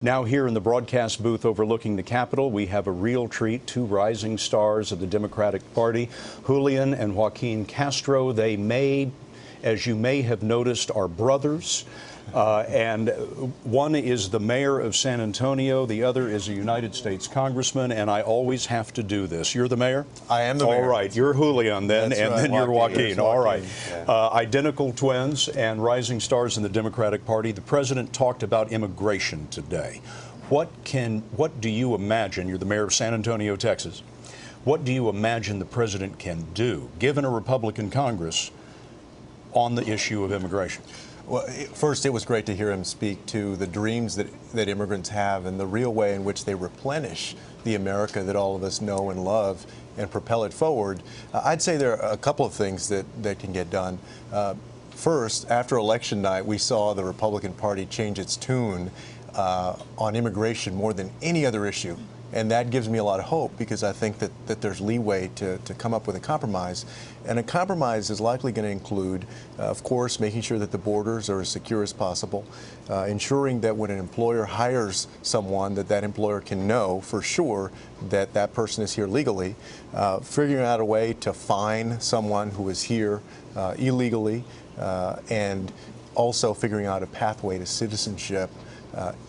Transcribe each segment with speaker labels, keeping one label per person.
Speaker 1: Now here in the broadcast booth overlooking the Capitol, we have a real treat. Two rising stars of the Democratic Party, Julian and Joaquin Castro. They may, as you may have noticed, are brothers. And one is the mayor of San Antonio, the other is a United States congressman, and I always have to do this. You're the mayor?
Speaker 2: I am the mayor.
Speaker 1: All right, you're Julian then,
Speaker 2: That's
Speaker 1: and
Speaker 2: right.
Speaker 1: then you're Joaquin. All right.
Speaker 2: Yeah.
Speaker 1: Identical twins and rising stars in the Democratic Party. The president talked about immigration today. What do you imagine, you're the mayor of San Antonio, Texas, what do you imagine the president can do, given a Republican Congress, on the issue of immigration?
Speaker 2: Well, first, it was great to hear him speak to the dreams that immigrants have and the real way in which they replenish the America that all of us know and love and propel it forward. I'd say there are a couple of things that can get done. First, after election night, we saw the Republican Party change its tune on immigration more than any other issue. And that gives me a lot of hope, because I think that there's leeway to come up with a compromise. And a compromise is likely going to include, of course, making sure that the borders are as secure as possible, ensuring that when an employer hires someone, that employer can know for sure that that person is here legally, figuring out a way to fine someone who is here illegally, and also figuring out a pathway to citizenship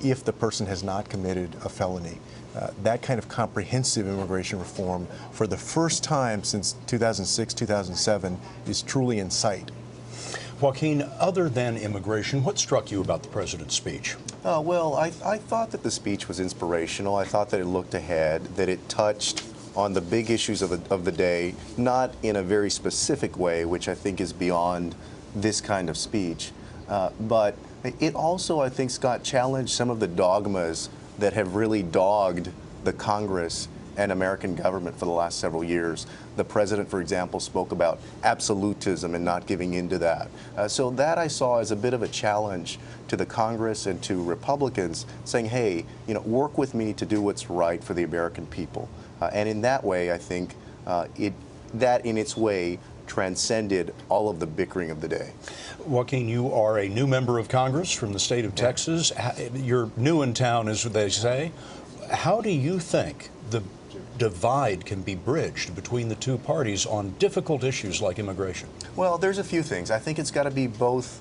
Speaker 2: if the person has not committed a felony. That kind of comprehensive immigration reform, for the first time since 2006, 2007, is truly in sight.
Speaker 1: Joaquin, other than immigration, what struck you about the president's speech?
Speaker 3: Well, I thought that the speech was inspirational. I thought that it looked ahead, that it touched on the big issues of the day, not in a very specific way, which I think is beyond this kind of speech. But it also, I think, Scott, challenged some of the dogmas that have really dogged the Congress and American government for the last several years. The president, for example, spoke about absolutism and not giving in to that. So that I saw as a bit of a challenge to the Congress and to Republicans, saying, hey, work with me to do what's right for the American people. And in that way, I think that in its way transcended all of the bickering of the day.
Speaker 1: Joaquin, you are a new member of Congress from the state of Texas. You're new in town, as they say. How do you think the divide can be bridged between the two parties on difficult issues like immigration?
Speaker 3: Well, there's a few things. I think it's got to be built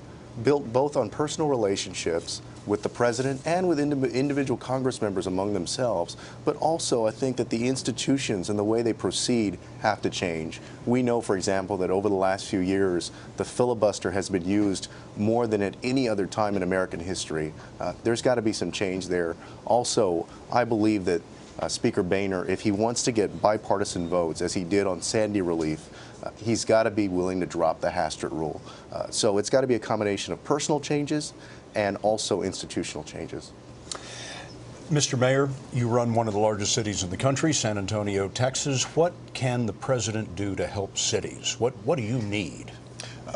Speaker 3: both on personal relationships with the president and with individual Congress members among themselves, but also I think that the institutions and the way they proceed have to change. We know, for example, that over the last few years, the filibuster has been used more than at any other time in American history. There's got to be some change there. Also, I believe that Speaker Boehner, if he wants to get bipartisan votes, as he did on Sandy relief, he's got to be willing to drop the Hastert rule. So it's got to be a combination of personal changes and also institutional changes.
Speaker 1: Mr. Mayor, you run one of the largest cities in the country, San Antonio, Texas. What can the president do to help cities? What do you need?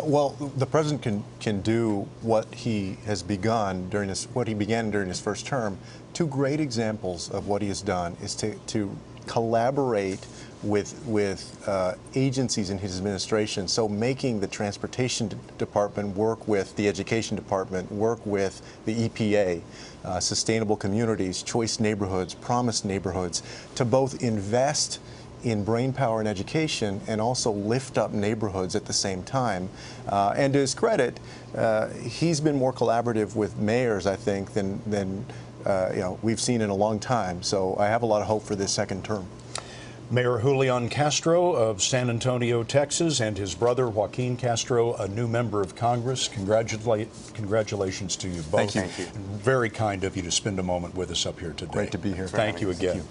Speaker 2: Well, the president can do what he has begun during what he began during his first term. Two great examples of what he has done is to collaborate with agencies in his administration. So making the transportation department work with the education department, work with the EPA, sustainable communities, choice neighborhoods, promised neighborhoods, to both invest in brainpower and education and also lift up neighborhoods at the same time. And to his credit, he's been more collaborative with mayors, I think, than we've seen in a long time. So I have a lot of hope for this second term.
Speaker 1: Mayor Julian Castro of San Antonio, Texas, and his brother Joaquin Castro, a new member of Congress. Congratulations to you both.
Speaker 2: Thank you.
Speaker 1: Very kind of you to spend a moment with us up here today.
Speaker 2: Great to be here.
Speaker 1: Thank you again. Thank you.